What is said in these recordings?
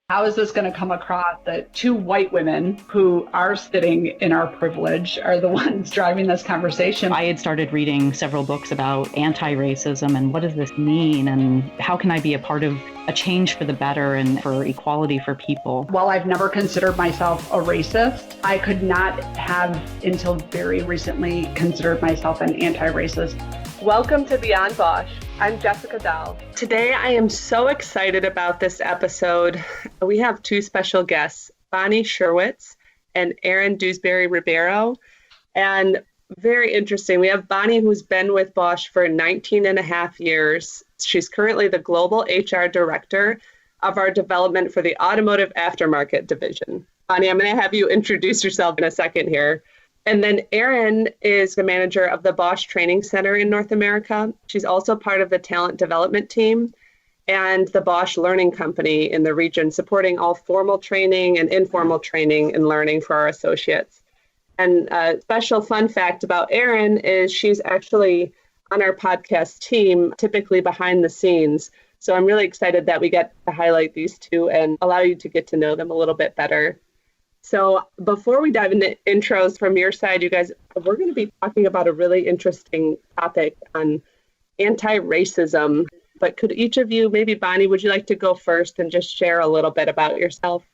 How is this going to come across that two white women who are sitting in our privilege are the ones driving this conversation? I had started reading several books about anti-racism and what does this mean and how can I be a part of a change for the better and for equality for people. While I've never considered myself a racist, I could not have until very recently considered myself an anti-racist. Welcome to Beyond Bosch. I'm Jessica Dahl. Today I am so excited about this episode. We have two special guests, Bonnie Scherwitz and Erin Dewsbury-Ribeiro. And very interesting, we have Bonnie, who's been with Bosch for 19 and a half years. She's currently the Global HR Director of our development for the Automotive Aftermarket Division. Bonnie, I'm going to have you introduce yourself in a second here. And then Erin is the manager of the Bosch Training Center in North America. She's also part of the talent development team and the Bosch Learning Company in the region, supporting all formal training and informal training and learning for our associates. And a special fun fact about Erin is she's actually on our podcast team, typically behind the scenes. So I'm really excited that we get to highlight these two and allow you to get to know them a little bit better. So before we dive into intros from your side, you guys, we're going to be talking about a really interesting topic on anti-racism. But could each of you, maybe Bonnie, would you like to go first and just share a little bit about yourself?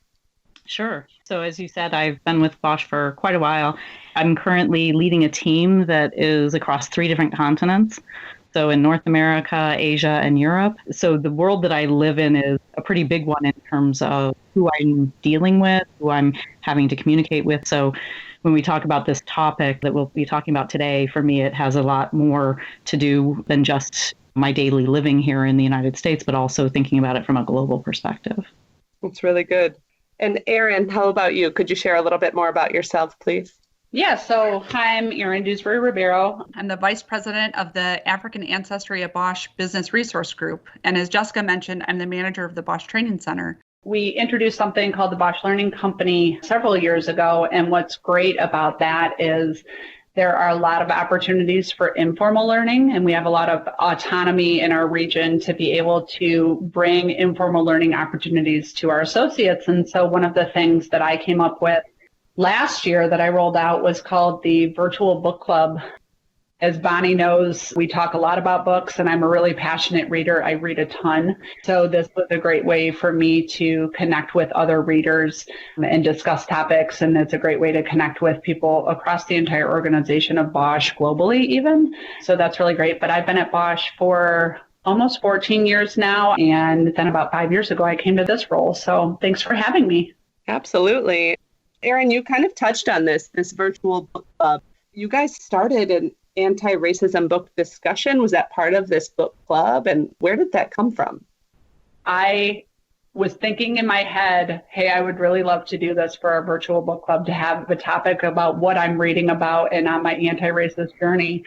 Sure. So as you said, I've been with Bosch for quite a while. I'm currently leading a team that is across 3 different continents. So in North America, Asia, and Europe. So the world that I live in is a pretty big one in terms of who I'm dealing with, who I'm having to communicate with. So when we talk about this topic that we'll be talking about today, for me, it has a lot more to do than just my daily living here in the United States, but also thinking about it from a global perspective. That's really good. And Erin, how about you? Could you share a little bit more about yourself, please? Yeah, so I'm Erin Dewsbury-Ribeiro. I'm the Vice President of the African Ancestry at Bosch Business Resource Group. And as Jessica mentioned, I'm the manager of the Bosch Training Center. We introduced something called the Bosch Learning Company several years ago. And what's great about that is there are a lot of opportunities for informal learning, and we have a lot of autonomy in our region to be able to bring informal learning opportunities to our associates. And so one of the things that I came up with last year that I rolled out was called the Virtual Book Club. As Bonnie knows, we talk a lot about books, and I'm a really passionate reader. I read a ton. So this was a great way for me to connect with other readers and discuss topics. And it's a great way to connect with people across the entire organization of Bosch, globally even. So that's really great. But I've been at Bosch for almost 14 years now. And then about 5 years ago, I came to this role. So thanks for having me. Absolutely. Erin, you kind of touched on this virtual book club. You guys started an anti-racism book discussion. Was that part of this book club? And where did that come from? I was thinking in my head, hey, I would really love to do this for our virtual book club, to have a topic about what I'm reading about and on my anti-racist journey.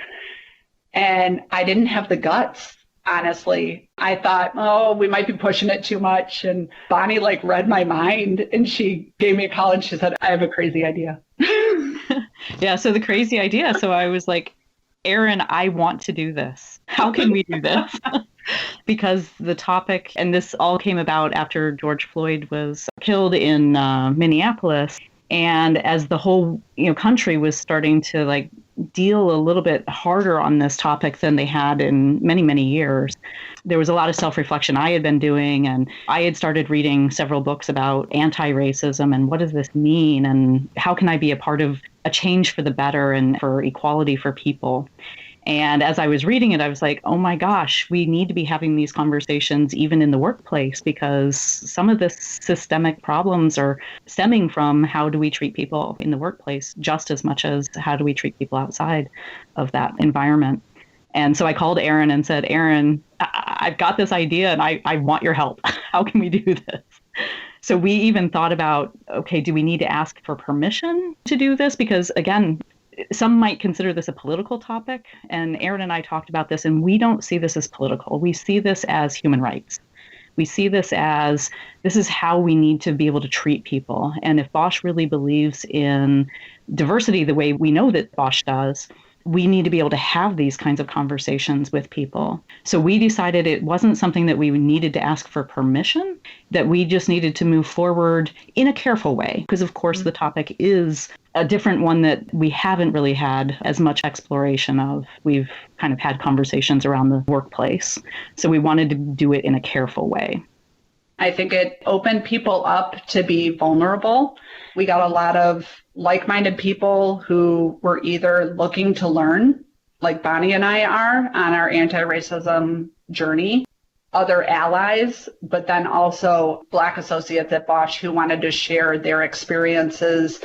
And I didn't have the guts. Honestly, I thought, oh, we might be pushing it too much. And Bonnie read my mind, and she gave me a call and she said, I have a crazy idea. Yeah, so the crazy idea. So I was like, Erin, I want to do this. How can we do this? Because the topic, and this all came about after George Floyd was killed in Minneapolis. And as the whole country was starting to deal a little bit harder on this topic than they had in many, many years, there was a lot of self-reflection I had been doing. And I had started reading several books about anti-racism and what does this mean and how can I be a part of a change for the better and for equality for people. And as I was reading it, I was like, oh my gosh, we need to be having these conversations even in the workplace, because some of the systemic problems are stemming from how do we treat people in the workplace just as much as how do we treat people outside of that environment. And so I called Erin and said, Erin, I've got this idea and I want your help. How can we do this? So we even thought about, okay, do we need to ask for permission to do this? Because again, some might consider this a political topic, and Erin and I talked about this, and we don't see this as political. We see this as human rights. We see this as this is how we need to be able to treat people. And if Bosch really believes in diversity the way we know that Bosch does, we need to be able to have these kinds of conversations with people. So we decided it wasn't something that we needed to ask for permission, that we just needed to move forward in a careful way. Because of course, the topic is a different one that we haven't really had as much exploration of. We've kind of had conversations around the workplace. So we wanted to do it in a careful way. I think it opened people up to be vulnerable. We got a lot of like-minded people who were either looking to learn, like Bonnie and I are on our anti-racism journey, other allies, but then also Black associates at Bosch who wanted to share their experiences,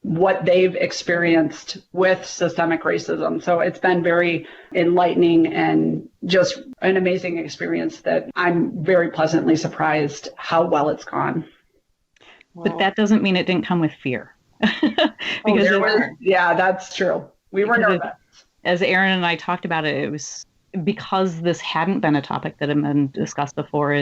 what they've experienced with systemic racism. So it's been very enlightening and just an amazing experience that I'm very pleasantly surprised how well it's gone. But that doesn't mean it didn't come with fear. Because yeah, that's true. We were nervous. As Erin and I talked about it, it was because this hadn't been a topic that had been discussed before.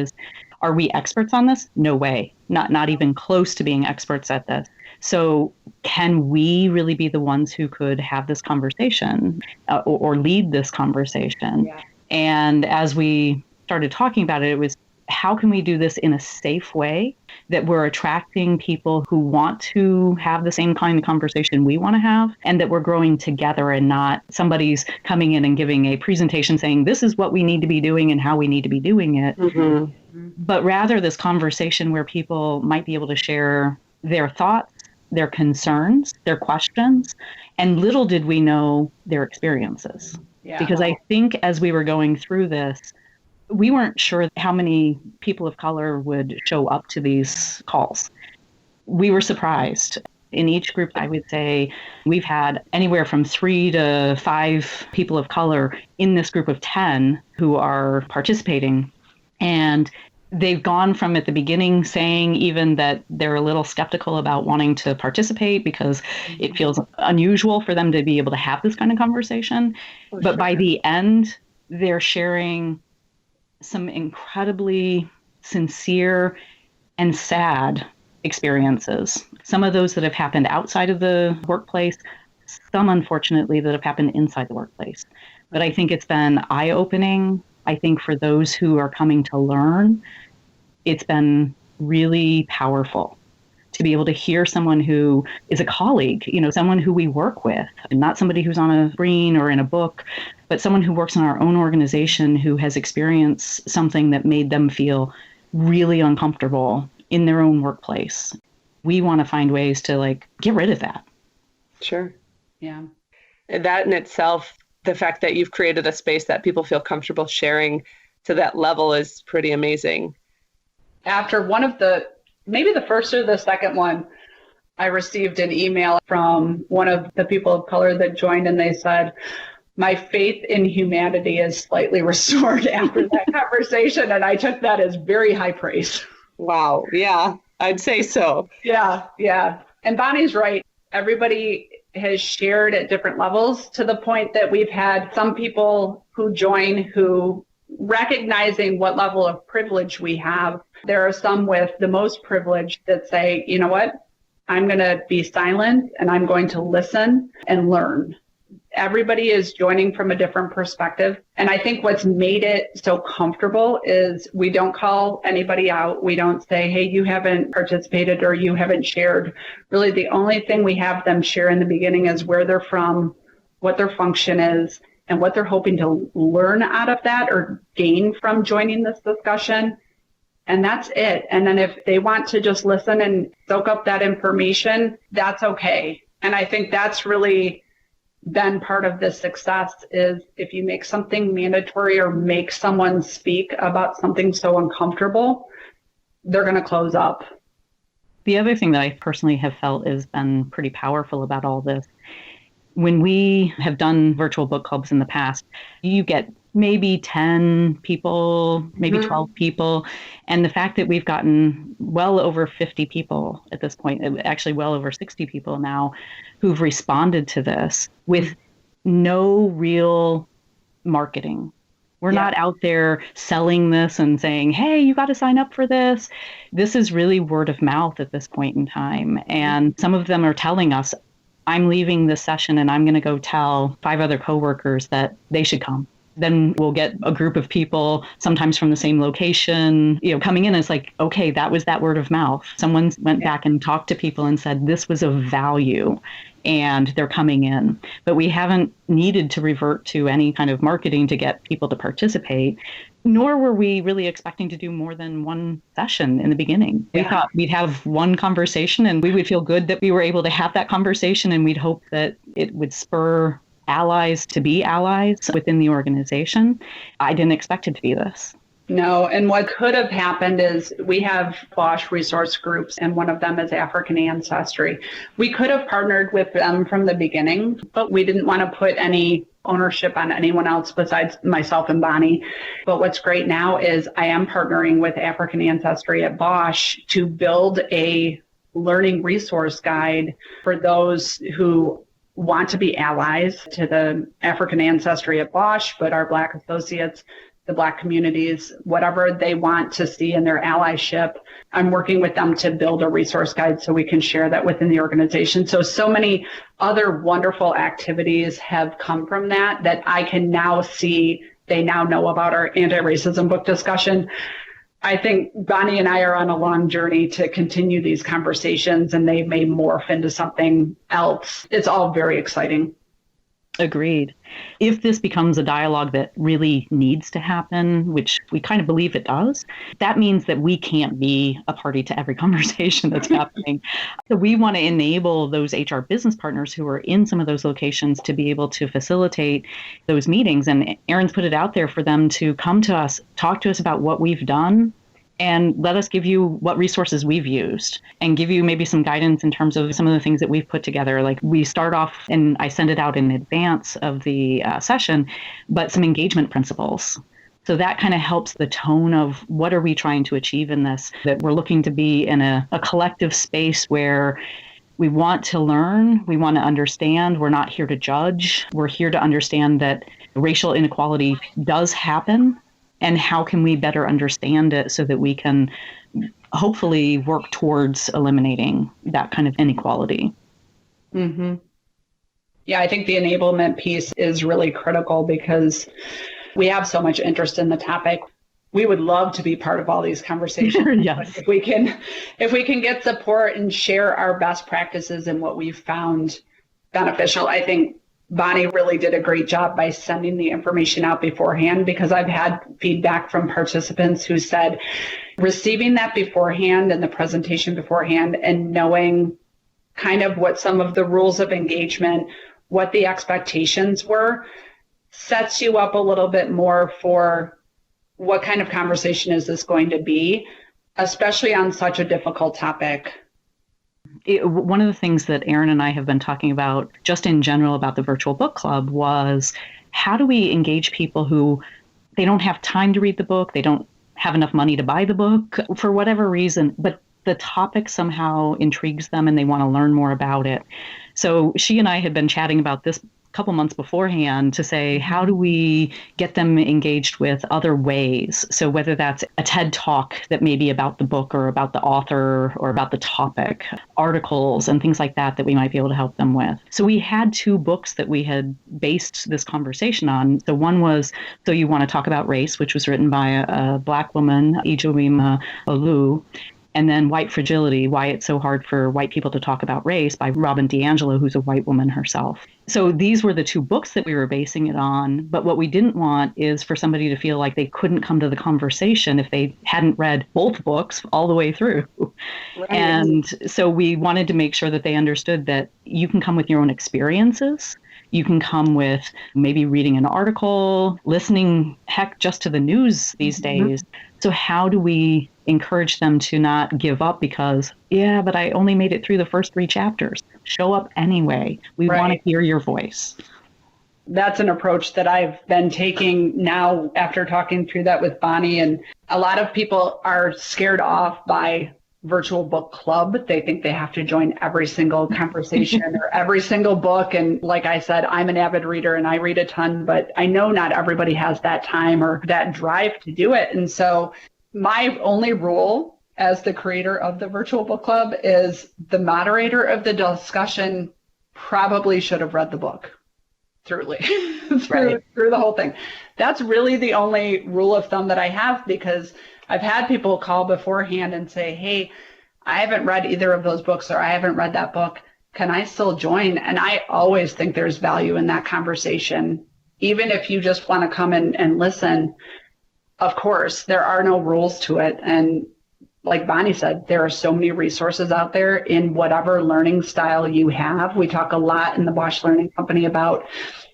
Are we experts on this? No way. Not even close to being experts at this. So can we really be the ones who could have this conversation or lead this conversation? Yeah. And as we started talking about it, it was, how can we do this in a safe way that we're attracting people who want to have the same kind of conversation we want to have, and that we're growing together and not somebody's coming in and giving a presentation saying this is what we need to be doing and how we need to be doing it. Mm-hmm. But rather this conversation where people might be able to share their thoughts, their concerns, their questions, and little did we know their experiences. Yeah. Because I think as we were going through this, we weren't sure how many people of color would show up to these calls. We were surprised. In each group, I would say we've had anywhere from 3 to 5 people of color in this group of 10 who are participating. And they've gone from at the beginning saying even that they're a little skeptical about wanting to participate because it feels unusual for them to be able to have this kind of conversation. But by the end, they're sharing some incredibly sincere and sad experiences. Some of those that have happened outside of the workplace, some unfortunately that have happened inside the workplace. But I think it's been eye-opening. I think for those who are coming to learn, it's been really powerful to be able to hear someone who is a colleague, someone who we work with, not somebody who's on a screen or in a book, but someone who works in our own organization who has experienced something that made them feel really uncomfortable in their own workplace. We want to find ways to get rid of that. Sure. Yeah. That in itself, the fact that you've created a space that people feel comfortable sharing to that level is pretty amazing. After maybe the first or the second one, I received an email from one of the people of color that joined, and they said, my faith in humanity is slightly restored after that conversation. And I took that as very high praise. Wow. Yeah, I'd say so. Yeah. And Bonnie's right. Everybody has shared at different levels to the point that we've had some people who join who, recognizing what level of privilege we have, there are some with the most privilege that say, you know what, I'm going to be silent and I'm going to listen and learn. Everybody is joining from a different perspective. And I think what's made it so comfortable is we don't call anybody out. We don't say, hey, you haven't participated or you haven't shared. Really, the only thing we have them share in the beginning is where they're from, what their function is, and what they're hoping to learn out of that or gain from joining this discussion. And that's it. And then if they want to just listen and soak up that information, that's okay. And I think that's really been part of the success is if you make something mandatory or make someone speak about something so uncomfortable, they're going to close up. The other thing that I personally have felt has been pretty powerful about all this, when we have done virtual book clubs in the past, you get maybe 10 people, maybe 12 people. And the fact that we've gotten well over 50 people at this point, actually well over 60 people now, who've responded to this with no real marketing. We're not out there selling this and saying, hey, you got to sign up for this. This is really word of mouth at this point in time. And some of them are telling us, I'm leaving this session and I'm going to go tell 5 other coworkers that they should come. Then we'll get a group of people, sometimes from the same location, coming in. It's like, okay, that was that word of mouth. Someone went back and talked to people and said, this was of value, and they're coming in. But we haven't needed to revert to any kind of marketing to get people to participate, nor were we really expecting to do more than one session in the beginning. We thought we'd have one conversation and we would feel good that we were able to have that conversation, and we'd hope that it would spur allies to be allies within the organization. I didn't expect it to be this. No, and what could have happened is we have Bosch resource groups, and one of them is African ancestry. We could have partnered with them from the beginning, but we didn't want to put any ownership on anyone else besides myself and Bonnie. But what's great now is I am partnering with African ancestry at Bosch to build a learning resource guide for those who want to be allies to the African ancestry at Bosch, but our Black associates, the Black communities, whatever they want to see in their allyship. I'm working with them to build a resource guide so we can share that within the organization. So many other wonderful activities have come from that I can now see they now know about our anti-racism book discussion. I think Bonnie and I are on a long journey to continue these conversations, and they may morph into something else. It's all very exciting. Agreed. If this becomes a dialogue that really needs to happen, which we kind of believe it does, that means that we can't be a party to every conversation that's happening. So we want to enable those HR business partners who are in some of those locations to be able to facilitate those meetings. And Erin's put it out there for them to come to us, talk to us about what we've done, and let us give you what resources we've used and give you maybe some guidance in terms of some of the things that we've put together. Like we start off, and I send it out in advance of the session, but some engagement principles. So that kind of helps the tone of what are we trying to achieve in this, that we're looking to be in a collective space where we want to learn, we want to understand, we're not here to judge, we're here to understand that racial inequality does happen. And how can we better understand it so that we can hopefully work towards eliminating that kind of inequality? Mm-hmm. Yeah, I think the enablement piece is really critical because we have so much interest in the topic. We would love to be part of all these conversations. Yes. If we can get support and share our best practices and what we've found beneficial, I think Bonnie really did a great job by sending the information out beforehand, because I've had feedback from participants who said receiving that beforehand and the presentation beforehand and knowing kind of what some of the rules of engagement, what the expectations were, sets you up a little bit more for what kind of conversation is this going to be, especially on such a difficult topic. One of the things that Erin and I have been talking about just in general about the virtual book club was how do we engage people who they don't have time to read the book, they don't have enough money to buy the book for whatever reason, but the topic somehow intrigues them and they want to learn more about it. So she and I had been chatting about this couple months beforehand to say, how do we get them engaged with other ways? So whether that's a TED talk that may be about the book or about the author or about the topic, articles and things like that we might be able to help them with. So we had 2 books that we had based this conversation on. So one was So You Want to Talk About Race, which was written by a Black woman, Ijowima Olu. And then White Fragility, Why It's So Hard for White People to Talk About Race by Robin DiAngelo, who's a white woman herself. So these were the 2 books that we were basing it on. But what we didn't want is for somebody to feel like they couldn't come to the conversation if they hadn't read both books all the way through. Right. And so we wanted to make sure that they understood that you can come with your own experiences. You can come with maybe reading an article, listening, heck, just to the news these days. So how do we encourage them to not give up because, yeah, but I only made it through the first 3 chapters. Show up anyway. We want to hear your voice. That's an approach that I've been taking now after talking through that with Bonnie. And a lot of people are scared off by virtual book club. They think they have to join every single conversation or every single book. And like I said, I'm an avid reader and I read a ton, but I know not everybody has that time or that drive to do it. And so my only rule as the creator of the virtual book club is the moderator of the discussion probably should have read the book through Right. through the whole thing. That's really the only rule of thumb that I have, because I've had people call beforehand and say, hey, I haven't read either of those books, or I haven't read that book. Can I still join? And I always think there's value in that conversation. Even if you just want to come and listen, of course, there are no rules to it. And like Bonnie said, there are so many resources out there in whatever learning style you have. We talk a lot in the Bosch Learning Company about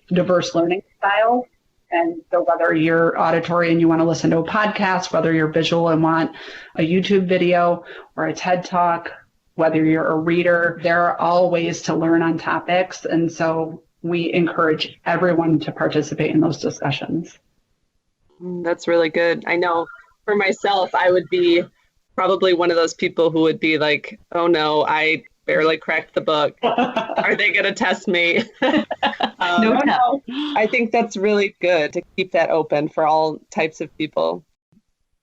diverse learning styles. And so whether you're auditory and you want to listen to a podcast, whether you're visual and want a YouTube video or a TED Talk, whether you're a reader, there are all ways to learn on topics. And so we encourage everyone to participate in those discussions. That's really good. I know for myself, I would be probably one of those people who would be like, oh no, I barely cracked the book. Are they going to test me? No. I think that's really good to keep that open for all types of people.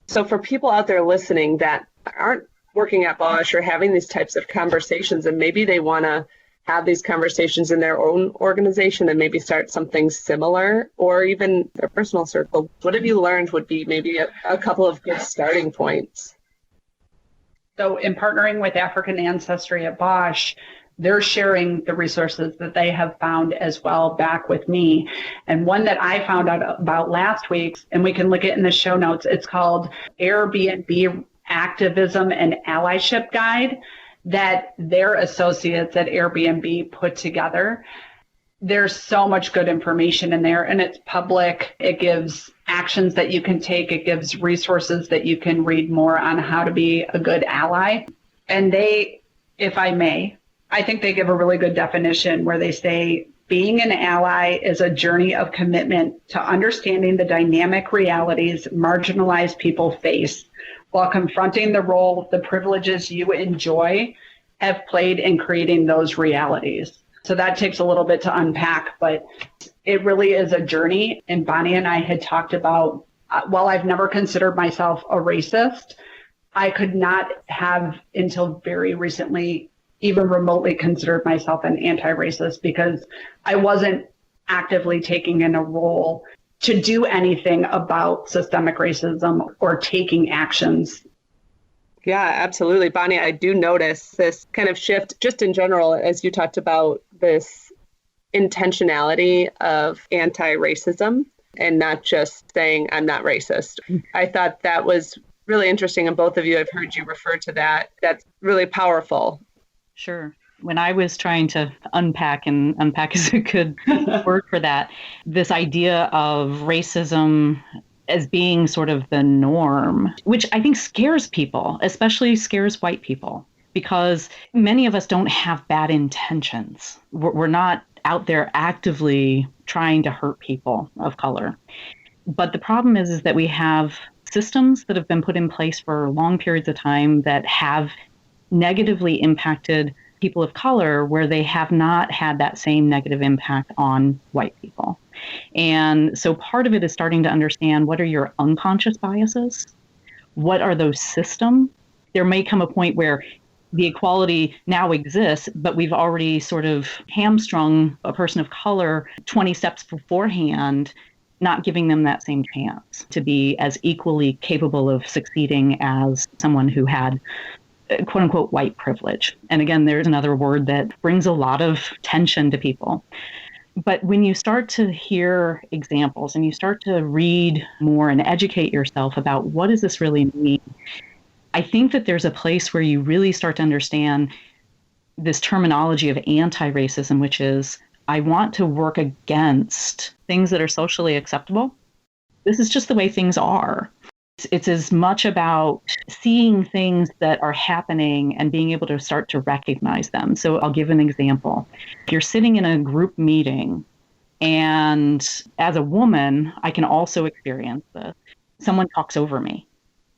So for people out there listening that aren't working at Bosch or having these types of conversations, and maybe they want to have these conversations in their own organization and maybe start something similar, or even their personal circle, what have you learned would be maybe a couple of good starting points? So in partnering with African Ancestry at Bosch, they're sharing the resources that they have found as well back with me. And one that I found out about last week, and we can look at in the show notes, it's called Airbnb Activism and Allyship Guide, that their associates at Airbnb put together. There's so much good information in there, and it's public. It gives actions that you can take. It gives resources that you can read more on how to be a good ally. And they, if I may, I think they give a really good definition where they say, being an ally is a journey of commitment to understanding the dynamic realities marginalized people face, while confronting the role the privileges you enjoy have played in creating those realities. So that takes a little bit to unpack, but it really is a journey. And Bonnie and I had talked about, while I've never considered myself a racist, I could not have until very recently even remotely considered myself an anti-racist, because I wasn't actively taking in a role to do anything about systemic racism or taking actions. Yeah, absolutely. Bonnie, I do notice this kind of shift just in general, as you talked about this intentionality of anti-racism and not just saying I'm not racist. I thought that was really interesting. And both of you, I've heard you refer to that. That's really powerful. Sure. When I was trying to unpack, and unpack is a good word for that, this idea of racism as being sort of the norm, which I think scares people, especially scares white people, because many of us don't have bad intentions. We're not out there actively trying to hurt people of color. But the problem is that we have systems that have been put in place for long periods of time that have negatively impacted people of color, where they have not had that same negative impact on white people. And so part of it is starting to understand, what are your unconscious biases? What are those systems? There may come a point where the equality now exists, but we've already sort of hamstrung a person of color 20 steps beforehand, not giving them that same chance to be as equally capable of succeeding as someone who had quote unquote white privilege. And again, there's another word that brings a lot of tension to people. But when you start to hear examples and you start to read more and educate yourself about what does this really mean, I think that there's a place where you really start to understand this terminology of anti-racism, which is, I want to work against things that are socially acceptable. This is just the way things are. It's as much about seeing things that are happening and being able to start to recognize them. So I'll give an example. If you're sitting in a group meeting, and as a woman, I can also experience this. Someone talks over me.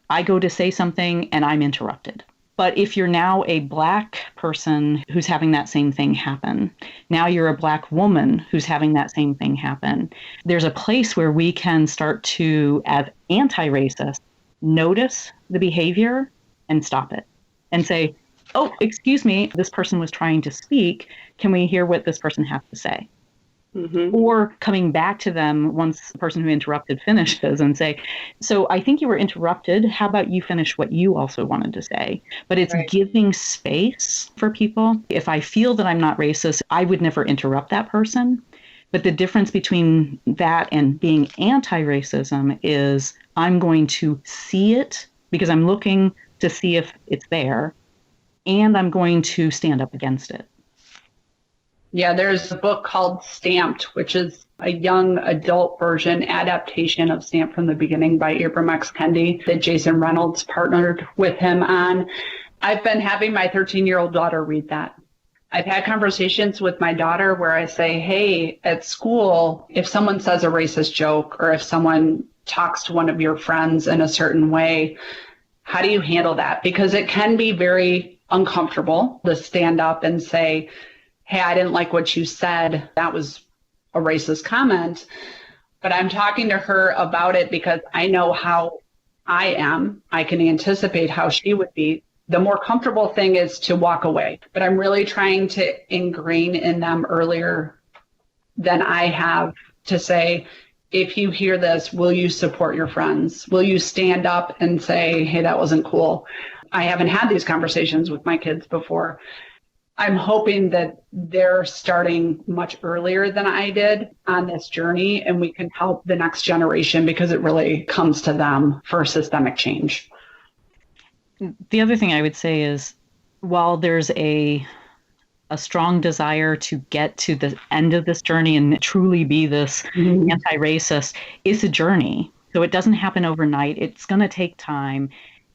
I go to say something and I'm interrupted. But if you're now a Black person who's having that same thing happen, now you're a Black woman who's having that same thing happen, there's a place where we can start to, as anti-racist, notice the behavior and stop it and say, oh, excuse me, this person was trying to speak. Can we hear what this person has to say? Mm-hmm. Or coming back to them once the person who interrupted finishes and say, so I think you were interrupted. How about you finish what you also wanted to say? But it's Right. giving space for people. If I feel that I'm not racist, I would never interrupt that person. But the difference between that and being anti-racism is I'm going to see it because I'm looking to see if it's there, and I'm going to stand up against it. Yeah, there's a book called Stamped, which is a young adult version adaptation of Stamped from the Beginning by Ibram X. Kendi that Jason Reynolds partnered with him on. I've been having my 13-year-old daughter read that. I've had conversations with my daughter where I say, hey, at school, if someone says a racist joke or if someone talks to one of your friends in a certain way, how do you handle that? Because it can be very uncomfortable to stand up and say, hey, I didn't like what you said. That was a racist comment. But I'm talking to her about it because I know how I am. I can anticipate how she would be. The more comfortable thing is to walk away. But I'm really trying to ingrain in them earlier than I have to say, if you hear this, will you support your friends? Will you stand up and say, hey, that wasn't cool? I haven't had these conversations with my kids before. I'm hoping that they're starting much earlier than I did on this journey, and we can help the next generation because it really comes to them for systemic change. The other thing I would say is, while there's a strong desire to get to the end of this journey and truly be this anti-racist, it's a journey. So it doesn't happen overnight. It's going to take time.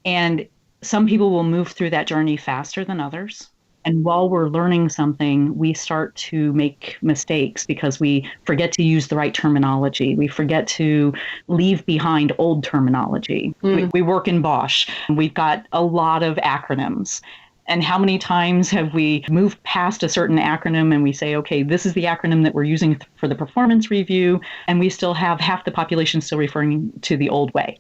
And some people will move through that journey faster than others. And while we're learning something, we start to make mistakes because we forget to use the right terminology. We forget to leave behind old terminology. We work in Bosch. We've got a lot of acronyms. And how many times have we moved past a certain acronym and we say, okay, this is the acronym that we're using for the performance review, and we still have half the population still referring to the old way.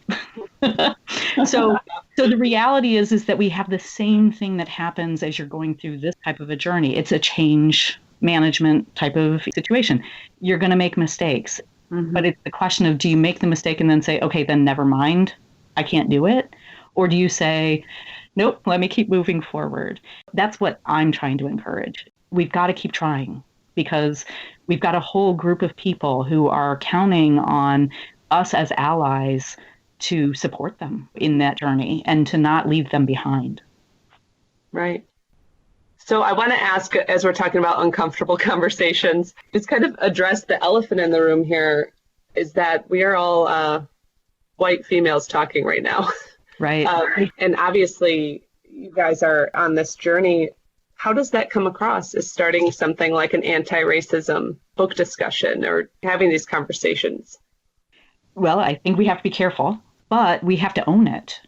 So the reality is that we have the same thing that happens as you're going through this type of a journey. It's a change management type of situation. You're going to make mistakes, but it's the question of, do you make the mistake and then say, okay, then never mind, I can't do it? Or do you say, nope, let me keep moving forward? That's what I'm trying to encourage. We've got to keep trying because we've got a whole group of people who are counting on us as allies to support them in that journey and to not leave them behind. Right. So I want to ask, as we're talking about uncomfortable conversations, just kind of address the elephant in the room here, is that we are all white females talking right now. Right. And obviously, you guys are on this journey. How does that come across as starting something like an anti-racism book discussion or having these conversations? Well, I think we have to be careful, but we have to own it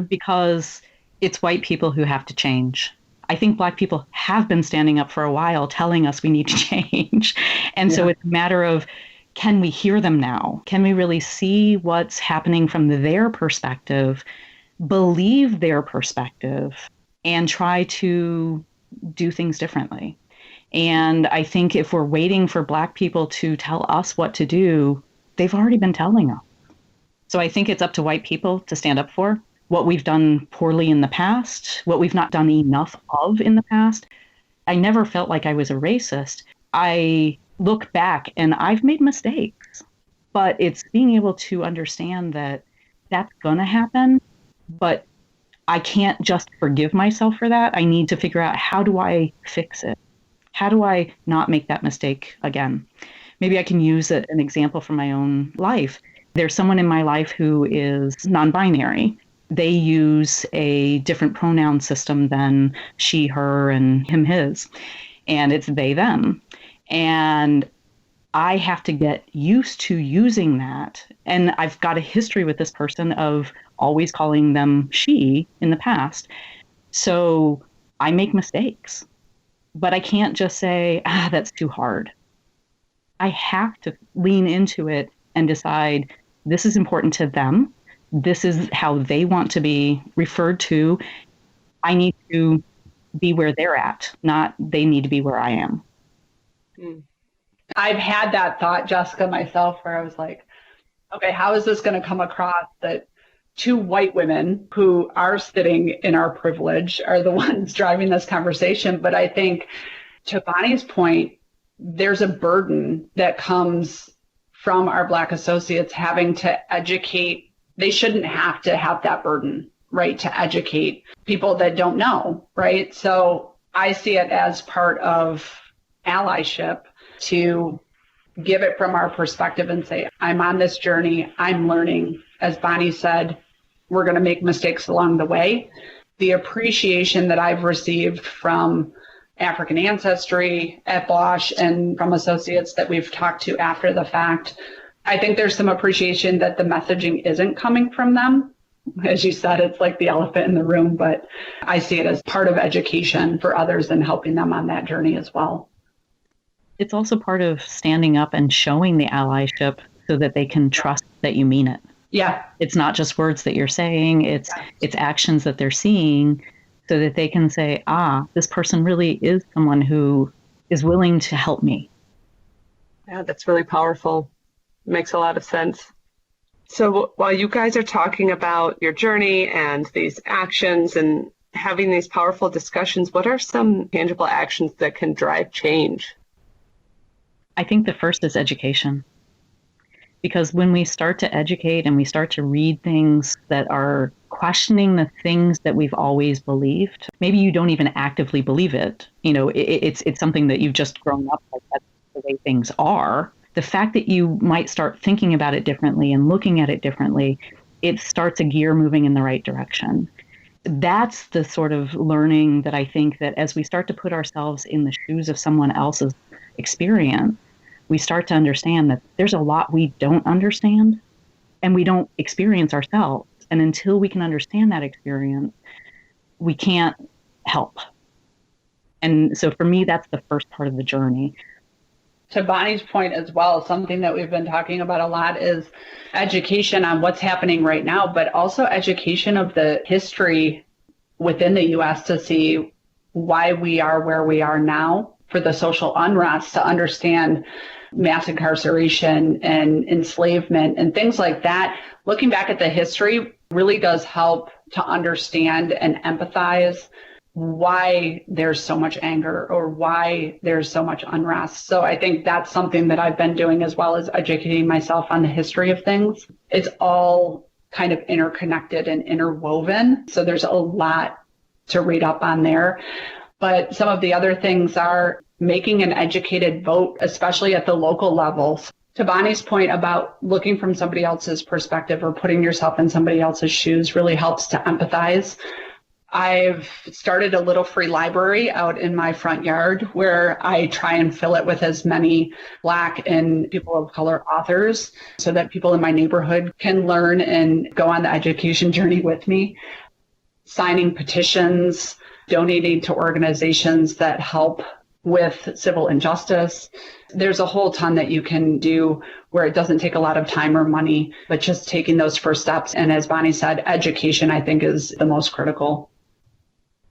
because it's white people who have to change. I think Black people have been standing up for a while telling us we need to change. And so it's a matter of, can we hear them now? Can we really see what's happening from their perspective, believe their perspective, and try to do things differently? And I think if we're waiting for Black people to tell us what to do, they've already been telling us. So I think it's up to white people to stand up for what we've done poorly in the past, what we've not done enough of in the past. I never felt like I was a racist. I look back and I've made mistakes, but it's being able to understand that that's going to happen, but I can't just forgive myself for that. I need to figure out, how do I fix it? How do I not make that mistake again? Maybe I can use an example from my own life. There's someone in my life who is non-binary. They use a different pronoun system than she, her, and him, his. And it's they, them. And I have to get used to using that. And I've got a history with this person of always calling them she in the past. So I make mistakes. But I can't just say, that's too hard. I have to lean into it and decide, this is important to them. This is how they want to be referred to. I need to be where they're at, not they need to be where I am. I've had that thought, Jessica, myself, where I was like, okay, how is this going to come across that two white women who are sitting in our privilege are the ones driving this conversation? But I think, to Bonnie's point, there's a burden that comes from our Black associates having to educate. They shouldn't have to have that burden, right, to educate people that don't know, right? So I see it as part of allyship to give it from our perspective and say, I'm on this journey, I'm learning. As Bonnie said, we're going to make mistakes along the way. The appreciation that I've received from African ancestry at Bosch and from associates that we've talked to after the fact, I think there's some appreciation that the messaging isn't coming from them. As you said, it's like the elephant in the room, but I see it as part of education for others and helping them on that journey as well. It's also part of standing up and showing the allyship so that they can trust that you mean it. Yeah. It's not just words that you're saying, it's actions that they're seeing so that they can say, this person really is someone who is willing to help me. Yeah, that's really powerful. Makes a lot of sense. So while you guys are talking about your journey and these actions and having these powerful discussions, what are some tangible actions that can drive change? I think the first is education. Because when we start to educate and we start to read things that are questioning the things that we've always believed, maybe you don't even actively believe it. It's something that you've just grown up like that's the way things are. The fact that you might start thinking about it differently and looking at it differently, it starts a gear moving in the right direction. That's the sort of learning that I think that as we start to put ourselves in the shoes of someone else's experience, we start to understand that there's a lot we don't understand and we don't experience ourselves. And until we can understand that experience, we can't help. And so for me, that's the first part of the journey. To Bonnie's point as well, something that we've been talking about a lot is education on what's happening right now, but also education of the history within the U.S. to see why we are where we are now, for the social unrest, to understand mass incarceration and enslavement and things like that. Looking back at the history really does help to understand and empathize why there's so much anger or why there's so much unrest. So I think that's something that I've been doing as well as educating myself on the history of things. It's all kind of interconnected and interwoven. So there's a lot to read up on there. But some of the other things are making an educated vote, especially at the local levels. To Bonnie's point about looking from somebody else's perspective or putting yourself in somebody else's shoes really helps to empathize. I've started a little free library out in my front yard where I try and fill it with as many Black and people of color authors so that people in my neighborhood can learn and go on the education journey with me. Signing petitions, donating to organizations that help with civil injustice. There's a whole ton that you can do where it doesn't take a lot of time or money, but just taking those first steps. And as Bonnie said, education, I think, is the most critical.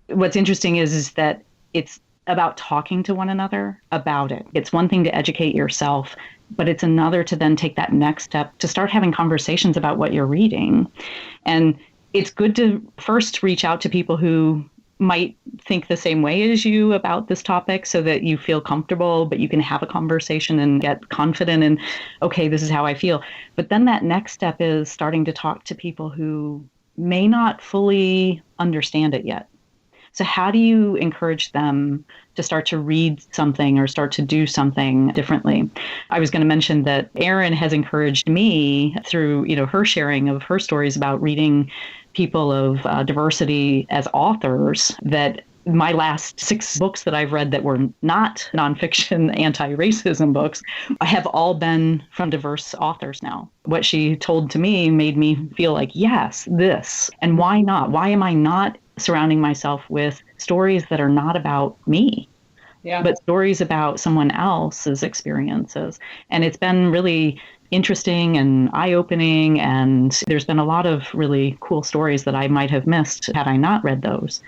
What's interesting is that it's about talking to one another about it. It's one thing to educate yourself, but it's another to then take that next step to start having conversations about what you're reading. And it's good to first reach out to people who might think the same way as you about this topic so that you feel comfortable, but you can have a conversation and get confident in, okay, this is how I feel. But then that next step is starting to talk to people who may not fully understand it yet. So how do you encourage them to start to read something or start to do something differently? I was going to mention that Erin has encouraged me through, her sharing of her stories about reading people of diversity as authors, that my last 6 books that I've read that were not nonfiction anti-racism books have all been from diverse authors now. What she told to me made me feel like, yes, this. And why not? Why am I not surrounding myself with stories that are not about me, but stories about someone else's experiences? And it's been really interesting and eye-opening, and there's been a lot of really cool stories that I might have missed had I not read those.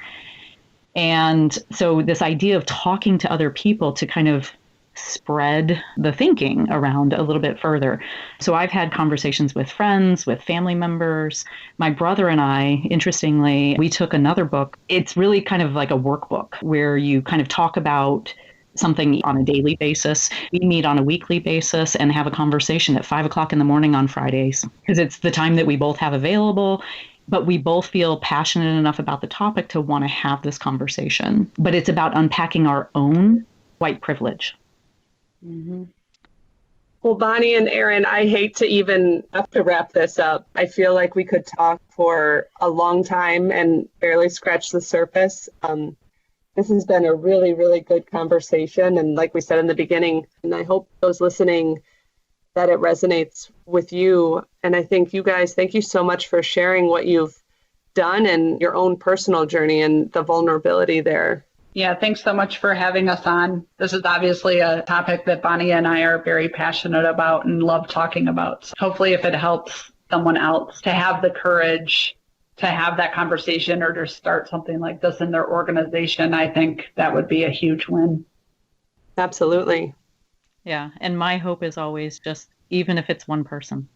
And so this idea of talking to other people to kind of spread the thinking around a little bit further. So I've had conversations with friends, with family members. My brother and I, interestingly, we took another book. It's really kind of like a workbook where you kind of talk about something on a daily basis. We meet on a weekly basis and have a conversation at 5 o'clock in the morning on Fridays because it's the time that we both have available. But we both feel passionate enough about the topic to want to have this conversation. But it's about unpacking our own white privilege. Mm-hmm. Well, Bonnie and Erin, I hate to even have to wrap this up. I feel like we could talk for a long time and barely scratch the surface. This has been a really, really good conversation. And like we said in the beginning, and I hope those listening that it resonates with you. And I think you guys, thank you so much for sharing what you've done and your own personal journey and the vulnerability there. Yeah, thanks so much for having us on. This is obviously a topic that Bonnie and I are very passionate about and love talking about. So hopefully if it helps someone else to have the courage to have that conversation or to start something like this in their organization, I think that would be a huge win. Absolutely. Yeah. And my hope is always just, even if it's one person,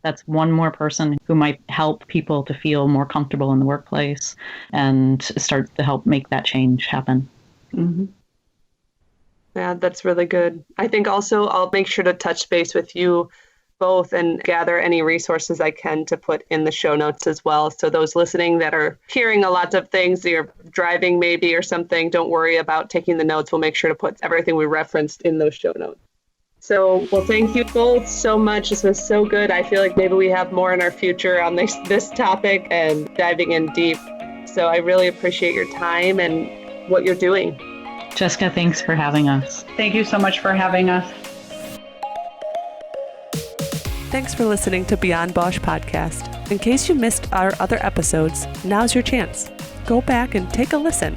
that's one more person who might help people to feel more comfortable in the workplace and start to help make that change happen. Mm-hmm. Yeah, that's really good. I think also I'll make sure to touch base with you both and gather any resources I can to put in the show notes as well. So those listening that are hearing a lot of things, you're driving maybe or something, don't worry about taking the notes. We'll make sure to put everything we referenced in those show notes. So, well, thank you both so much. This was so good. I feel like maybe we have more in our future on this topic and diving in deep. So I really appreciate your time and what you're doing. Jessica, thanks for having us. Thank you so much for having us. Thanks for listening to Beyond Bosch Podcast. In case you missed our other episodes, now's your chance. Go back and take a listen.